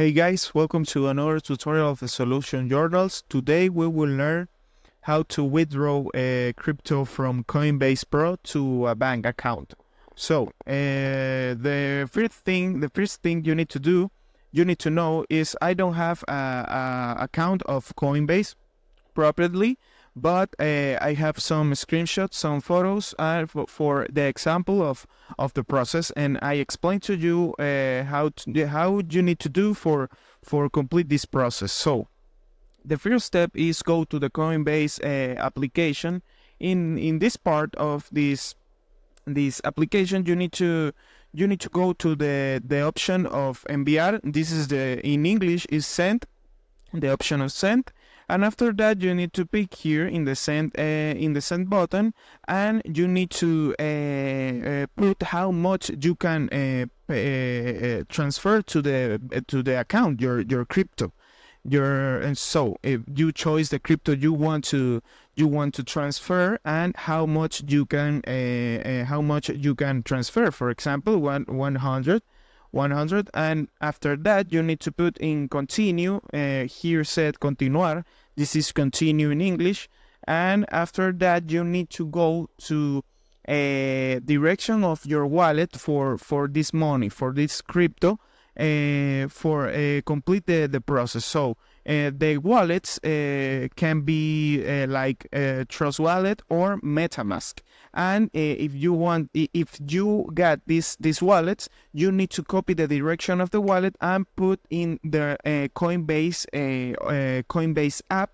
Hey guys, welcome to another tutorial of the Solution Journals. Today we will learn how to withdraw crypto from Coinbase Pro to a bank account. So the first thing you need to do, you need to know is I don't have a account of Coinbase properly, but I have some screenshots, some photos for the example of the process, and I explain to you how you need to do for complete this process. So the first step is go to the Coinbase application. In this part of this application, you need to go to the option of enviar. This is in English is send, the option of send, and after that you need to pick here in the send button, and you need to put how much you can transfer to the account, your crypto, and so if you choose the crypto you want to transfer, and how much you can transfer. For example, 100, and after that you need to put in continue. Here said continuar, this is continue in English, and after that you need to go to a direction of your wallet for this money, for this crypto, for complete the process. So the wallets can be like Trust Wallet or MetaMask. And if you got these wallets, you need to copy the direction of the wallet and put in the Coinbase app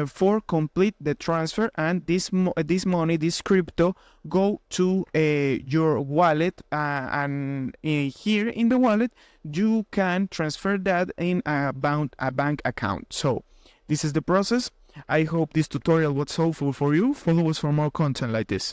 for complete the transfer, and this money, this crypto, go to your wallet, and here in the wallet you can transfer that in a bank account. So this is the process. I hope this tutorial was helpful for you. Follow us for more content like this.